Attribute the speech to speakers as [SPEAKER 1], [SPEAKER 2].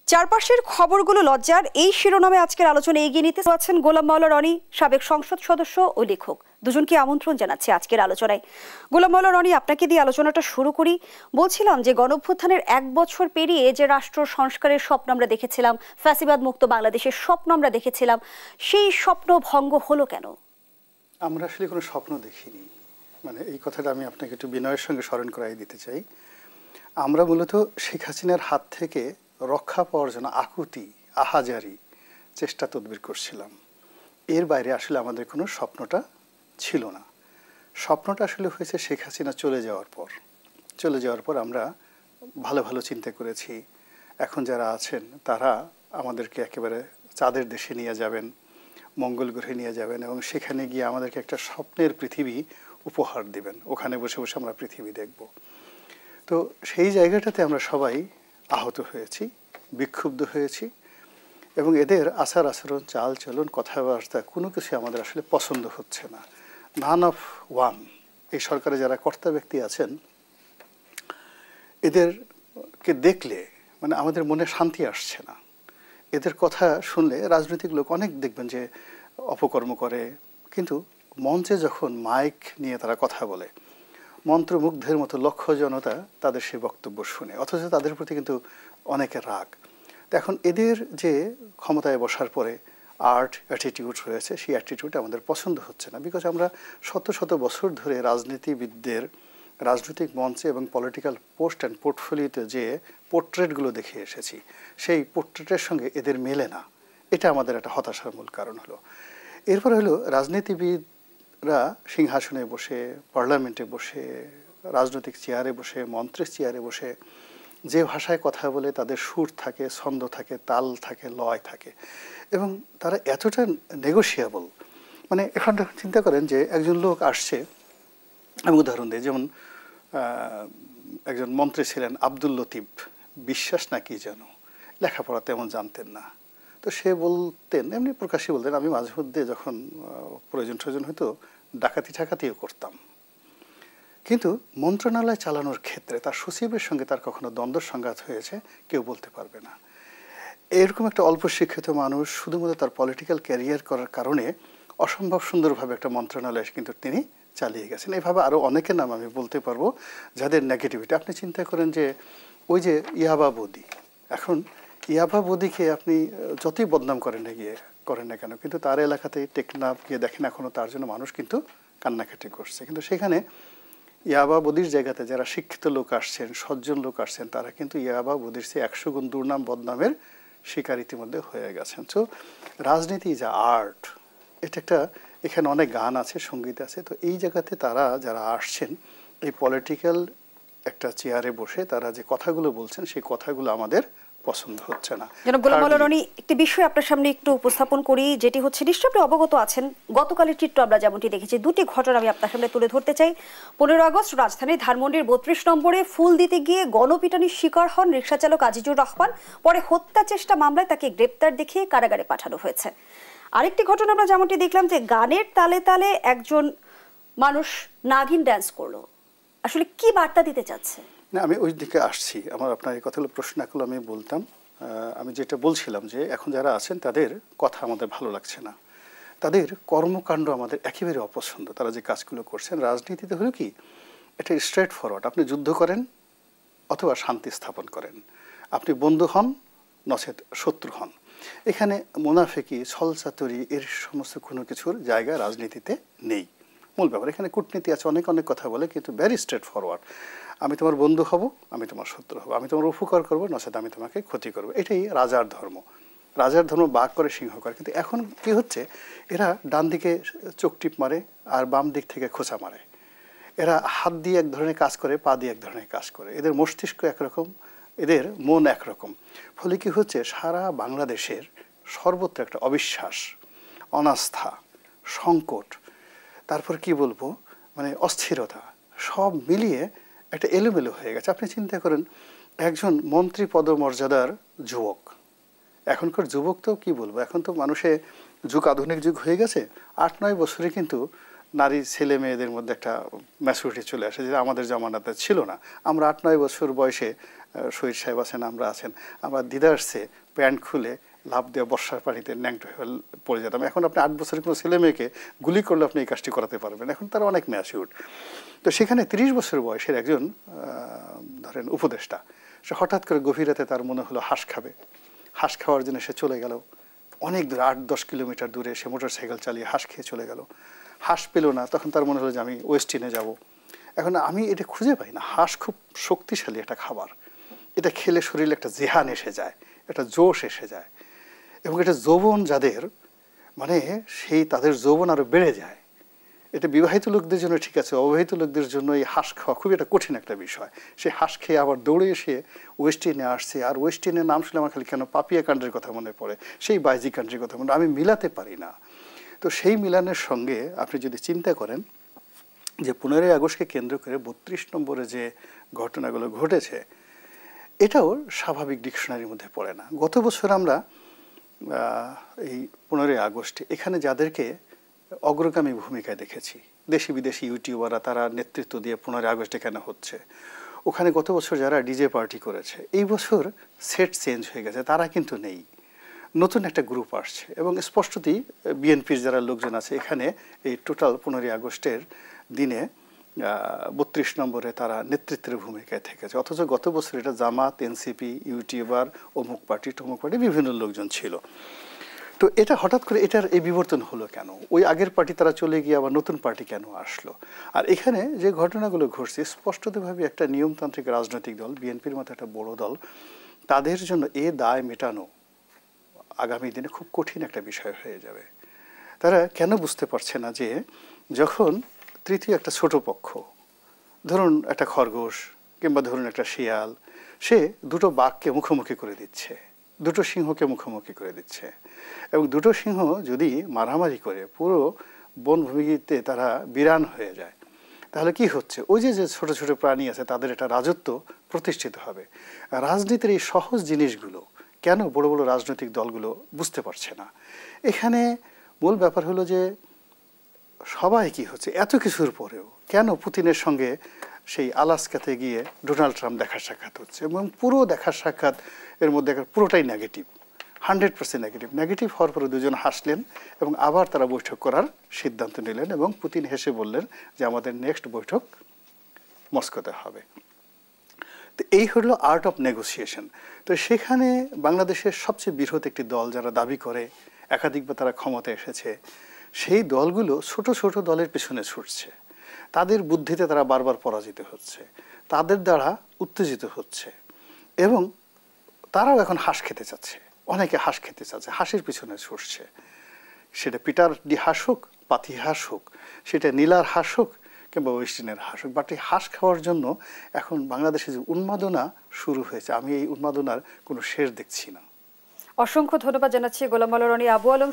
[SPEAKER 1] চারপাশের খবরগুলো লজ্জার এই শিরোনামে আজকের আলোচনা এগিয়ে নিতে যাচ্ছেন গোলাম মাওলা রনি, সাবেক সংসদ সদস্য ও লেখক। দুজনকে আমন্ত্রণ জানাচ্ছি আজকের আলোচনায়। গোলাম মাওলা রনি, আপনাকে দিয়ে আলোচনাটা শুরু করি। বলছিলাম যে গণঅভ্যুত্থানের 1 বছর পেরিয়ে যে রাষ্ট্র সংস্কারের স্বপ্ন আমরা দেখেছিলাম, ফ্যাসিবাদ মুক্ত বাংলাদেশের স্বপ্ন আমরা দেখেছিলাম, সেই স্বপ্ন ভঙ্গ হলো কেন?
[SPEAKER 2] আমরা আসলে কোনো স্বপ্ন দেখিনি, মানে এই কথাটা আমি আপনাকে একটু বিনয়ের সঙ্গে স্মরণ করাই দিতে চাই। আমরা মূলত শেখ হাসিনার হাত থেকে রক্ষা পাওয়ার জন্য আকুতি আহাজারি চেষ্টা তদবির করছিলাম। এর বাইরে আসলে আমাদের কোনো স্বপ্নটা ছিল না। স্বপ্নটা আসলে হয়েছে শেখ হাসিনা চলে যাওয়ার পর আমরা ভালো ভালো চিন্তা করেছি, এখন যারা আছেন তারা আমাদেরকে একেবারে চাঁদের দেশে নিয়ে যাবেন, মঙ্গল গ্রহে নিয়ে যাবেন এবং সেখানে গিয়ে আমাদেরকে একটা স্বপ্নের পৃথিবী উপহার দিবেন, ওখানে বসে বসে আমরা পৃথিবী দেখব। তো সেই জায়গাটাতে আমরা সবাই আহত হয়েছি, বিক্ষুব্ধ হয়েছি এবং এদের আচার আচরণ, চাল চলন, কথাবার্তা কোনো কিছু আমাদের আসলে পছন্দ হচ্ছে না। নান অফ ওয়ান, এই সরকারে যারা কর্তা ব্যক্তি আছেন এদেরকে দেখলে মানে আমাদের মনে শান্তি আসছে না। এদের কথা শুনলে রাজনৈতিক লোক অনেক দেখবেন যে অপকর্ম করে, কিন্তু মঞ্চে যখন মাইক নিয়ে তারা কথা বলে মন্ত্রমুগ্ধের মতো লক্ষ জনতা তাদের সেই বক্তব্য শুনে, অথচ তাদের প্রতি কিন্তু অনেকের রাগ। এখন এদের যে ক্ষমতায় বসার পরে আর্ট অ্যাটিটিউড রয়েছে, সেই অ্যাটিটিউড আমাদের পছন্দ হচ্ছে না। বিকজ আমরা শত শত বছর ধরে রাজনীতিবিদদের রাজনৈতিক মঞ্চে এবং পলিটিক্যাল পোস্ট অ্যান্ড পোর্টফোলিওতে যে পোর্ট্রেটগুলো দেখে এসেছি, সেই পোর্ট্রেটের সঙ্গে এদের মেলে না। এটা আমাদের একটা হতাশার মূল কারণ হলো। এরপর হলো রাজনীতিবিদরা সিংহাসনে বসে, পার্লামেন্টে বসে, রাজনৈতিক চেয়ারে বসে, মন্ত্রের চেয়ারে বসে যে ভাষায় কথা বলে তাদের সুর থাকে, ছন্দ থাকে, তাল থাকে, লয় থাকে এবং তারা এতটা নেগোশিয়েবল। মানে এখন চিন্তা করেন যে একজন লোক আসছে, আমি উদাহরণ দিই, যেমন একজন মন্ত্রী ছিলেন আব্দুল লতিফ বিশ্বাস নাকি যেন, লেখাপড়া তেমন জানতেন না। তো সে বলতেন, এমনি প্রকাশ্যে বলতেন, আমি মাঝে মধ্যে যখন প্রয়োজন হয়তো ডাকাতিও করতাম, কিন্তু মন্ত্রণালয় চালানোর ক্ষেত্রে তার সচিবের সঙ্গে তার কখনো দ্বন্দ্ব সংঘাত হয়েছে কেউ বলতে পারবে না। এরকম একটা অল্প শিক্ষিত মানুষ শুধুমাত্র তার পলিটিক্যাল ক্যারিয়ার করার কারণে অসম্ভব সুন্দরভাবে একটা মন্ত্রণালয় কিন্তু তিনি চালিয়ে গেছেন। এইভাবে আরও অনেকের নাম আমি বলতে পারবো যাদের নেগেটিভিটি। আপনি চিন্তা করেন যে ওই যে ইয়াবা বদি, এখন ইয়াবা বদিকে আপনি যতই বদনাম করেন না কেন, কিন্তু তার এলাকাতেই টেকনাফ গিয়ে দেখেন এখনও তার জন্য মানুষ কিন্তু কান্নাকাটি করছে। কিন্তু সেখানে ইয়াবা বদির জায়গাতে যারা শিক্ষিত লোক আসছেন, সজ্জন লোক আসছেন, তারা কিন্তু ইয়াবা বদির চেয়ে 100 গুণ দুর্নাম বদনামের শিকার ইতিমধ্যে হয়ে গেছেন। সো রাজনীতি যা আর্ট, এটা একটা, এখানে অনেক গান আছে, সঙ্গীত আছে। তো এই জায়গাতে তারা যারা আসছেন এই পলিটিক্যাল একটা চেয়ারে বসে তারা যে কথাগুলো বলছেন সেই কথাগুলো আমাদের পছন্দ হচ্ছে না।
[SPEAKER 1] জনাব গোলাম মাওলা রনি, একটি বিষয় আপনার সামনে একটু উপস্থাপন করি, যেটি হচ্ছে নিশ্চয়ই আপনি অবগত আছেন। গতকালের চিত্র আমরা যেমনটি দেখেছি, দুটি ঘটনা আমি আপনার সামনে তুলে ধরতে চাই। 15 আগস্ট রাজধানীর ধানমন্ডির 32 নম্বরে ফুল দিতে গিয়ে গণপিটানির শিকার হন রিকশা চালক আজিজুর রহমান। পরে হত্যা চেষ্টা মামলায় তাকে গ্রেপ্তার দেখিয়ে কারাগারে পাঠানো হয়েছে। আরেকটি ঘটনা আমরা যেমনটি দেখলাম যে গানের তালে তালে একজন মানুষ নাগিন ড্যান্স করলো, আসলে কি বার্তা দিতে চাচ্ছে?
[SPEAKER 2] না, আমি ওই দিকে আসছি। আপনার এই কথাগুলো প্রশ্ন করলে আমি বলতাম, আমি যেটা বলছিলাম যে এখন যারা আছেন তাদের কথা আমাদের ভালো লাগছে না, তাদের কর্মকাণ্ড আমাদের একেবারে অপছন্দ। তারা যে কাজগুলো করছেন, রাজনীতিতে হলো কি এটা স্ট্রেট ফরওয়ার্ড, আপনি যুদ্ধ করেন অথবা শান্তি স্থাপন করেন, আপনি বন্ধু হন নচেত শত্রু হন। এখানে মুনাফিকি, ছলচাতুরি এর সমস্ত কোনো কিছুর জায়গা রাজনীতিতে নেই। মূল ব্যাপার এখানে কূটনীতি আছে, অনেক কথা বলে, কিন্তু ভেরি স্ট্রেট ফরওয়ার্ড। আমি তোমার বন্ধু হব, আমি তোমার শত্রু হব, আমি তোমার উপকার করবো নচেত আমি তোমাকে ক্ষতি করবো। এটাই রাজার ধর্ম। রাজার ধর্ম বাঘ করে সিংহ করে। কিন্তু এখন কি হচ্ছে, এরা ডান দিকে চোখ টিপ মারে আর বাম দিক থেকে খোঁচা মারে। এরা হাত দিয়ে এক ধরনের কাজ করে, পা দিয়ে এক ধরনের কাজ করে। এদের মস্তিষ্ক একরকম, এদের মন একরকম। ফলে কি হচ্ছে, সারা বাংলাদেশের সর্বত্র একটা অবিশ্বাস, অনাস্থা, সংকট, তারপর কি বলবো, মানে অস্থিরতা, সব মিলিয়ে একটা এলোমেলো হয়ে গেছে। আপনি চিন্তা করেন, একজন মন্ত্রী পদমর্যাদার যুবক, এখনকার যুবক তো কি বলবো, এখন তো মানুষে আধুনিক যুগ হয়ে গেছে। 8-9 বছরে কিন্তু নারী ছেলে মেয়েদের মধ্যে একটা ম্যাচুরিটি চলে আসে, যেটা আমাদের জামানাতে ছিল না। আমরা 8-9 বছর বয়সে শহীদ সাহেব আছেন, আমরা আছেন, আমরা দিদারসে প্যান্ট খুলে লাফ দিয়ে বর্ষার পানিতে ন্যাংটো হয়ে পড়ে যেতাম। এখন আপনি 8 বছরের কোনো ছেলে মেয়েকে গুলি করলে আপনি এই কাজটি করাতে পারবেন, এখন তারা অনেক ম্যাচিউরড। তো সেখানে 30 বছর বয়সের একজন ধরেন উপদেষ্টা, সে হঠাৎ করে গভীর রাতে তার মনে হলো হাঁস খাবে, হাঁস খাওয়ার জন্য সে চলে গেল অনেক দূরে, 8-10 কিলোমিটার দূরে সে মোটরসাইকেল চালিয়ে হাঁস খেয়ে চলে গেল। হাঁস পেল না, তখন তার মনে হলো যে আমি ওয়েস্টিনে যাব। এখন আমি এটা খুঁজে পাই না। হাঁস খুব শক্তিশালী একটা খাবার, এটা খেলে শরীরে একটা জেহান এসে যায়, একটা জোশ এসে যায়, এবং এটা যৌবন যাদের, মানে সেই তাদের যৌবন আরো বেড়ে যায়। এটা বিবাহিত লোকদের জন্য ঠিক আছে, অবিবাহিত লোকদের জন্য এই হাঁস খাওয়া খুবই একটা কঠিন একটা বিষয়। সে হাঁস খেয়ে আবার দৌড়ে এসে ওয়েস্টিনে আসছে, আর ওয়েস্টিনের নাম শুনে আমার খালি কেন পাপিয়া কান্ট্রির কথা মনে পড়ে, সেই বাইজি কান্ট্রির কথা মনে, আমি মিলাতে পারি না। তো সেই মিলানের সঙ্গে আপনি যদি চিন্তা করেন যে 15ই আগস্টকে কেন্দ্র করে 32 নম্বরে যে ঘটনাগুলো ঘটেছে, এটাও স্বাভাবিক ডিকশনারির মধ্যে পড়ে না। গত বছর আমরা এই 15ই আগস্টে এখানে যাদেরকে অগ্রগামী ভূমিকায় দেখেছি, দেশি বিদেশি ইউটিউবাররা, তারা নেতৃত্ব দিয়ে 15ই আগস্ট এখানে হচ্ছে, ওখানে গত বছর যারা ডিজে পার্টি করেছে, এই বছর সেট চেঞ্জ হয়ে গেছে, তারা কিন্তু নেই, নতুন একটা গ্রুপ আসছে। এবং স্পষ্টতই বিএনপির যারা লোকজন আছে এখানে এই টোটাল 15ই আগস্টের দিনে 32 নম্বরে তারা নেতৃত্বের ভূমিকায় থেকেছে, অথচ গত বছর এটা জামাত, এনসিপি, ইউটিউবার, অমুক পার্টি টমুক পার্টি বিভিন্ন লোকজন ছিল। তো এটা হঠাৎ করে এটার এই বিবর্তন হলো কেন? ওই আগের পার্টি তারা চলে গিয়ে আবার নতুন পার্টি কেন আসলো? আর এখানে যে ঘটনাগুলো ঘটছে, স্পষ্টতভাবে একটা নিয়মতান্ত্রিক রাজনৈতিক দল, বিএনপির মতো একটা বড় দল, তাদের জন্য এ দায় মেটানো আগামী দিনে খুব কঠিন একটা বিষয় হয়ে যাবে। তারা কেন বুঝতে পারছে না যে যখন তৃতীয় একটা ছোট পক্ষ, ধরুন একটা খরগোশ কিংবা ধরুন একটা শিয়াল, সে দুটো বাঘকে মুখোমুখি করে দিচ্ছে, দুটো সিংহকে মুখোমুখি করে দিচ্ছে, এবং দুটো সিংহ যদি মারামারি করে পুরো বনভূমিতে তারা বিরান হয়ে যায়, তাহলে কি হচ্ছে? ওই যে যে ছোট ছোট প্রাণী আছে তাদের একটা রাজত্ব প্রতিষ্ঠিত হবে। রাজনীতির এই সহজ জিনিসগুলো কেন বড় বড় রাজনৈতিক দলগুলো বুঝতে পারছে না? এখানে মূল ব্যাপার হলো যে সবাই কি হচ্ছে এত কিছুর পরেও কেন পুতিনের সঙ্গে সেই আলাস্কাতে গিয়ে ডোনাল্ড ট্রাম্প দেখা সাক্ষাৎ হচ্ছে, এবং পুরো দেখা সাক্ষাৎ এর মধ্যে পুরোটাই নেগেটিভ, 100% নেগেটিভ। নেগেটিভ হওয়ার পরে দুজন হাসলেন এবং আবার তারা বৈঠক করার সিদ্ধান্ত নিলেন, এবং পুতিন হেসে বললেন যে আমাদের নেক্সট বৈঠক মস্কোতে হবে। তো এই হলো আর্ট অফ নেগোসিয়েশন। তো সেখানে বাংলাদেশের সবচেয়ে বৃহৎ একটি দল যারা দাবি করে একাধিকবার তারা ক্ষমতায় এসেছে, সেই দলগুলো ছোট ছোট দলের পেছনে ছুটছে, তাদের বুদ্ধিতে তারা বারবার পরাজিত হচ্ছে, তাদের দ্বারা উত্তেজিত হচ্ছে, এবং তারাও এখন হাঁস খেতে চাচ্ছে, অনেকে হাঁস খেতে চাচ্ছে, হাঁসের পিছনে ছুটছে। সেটা পিটার ডি হাঁস হোক, পাতি হাঁস হোক, সেটা নীলার হাঁস হোক কিংবা ওয়েস্টিনের হাঁস হোক, বাট এই হাঁস খাওয়ার জন্য এখন বাংলাদেশে যে উন্মাদনা শুরু হয়েছে, আমি এই উন্মাদনার কোনো শেষ দেখছি না।
[SPEAKER 1] অসংখ্য ধন্যবাদ জানাচ্ছি গোলাম মাওলা রনি, আবু আলম।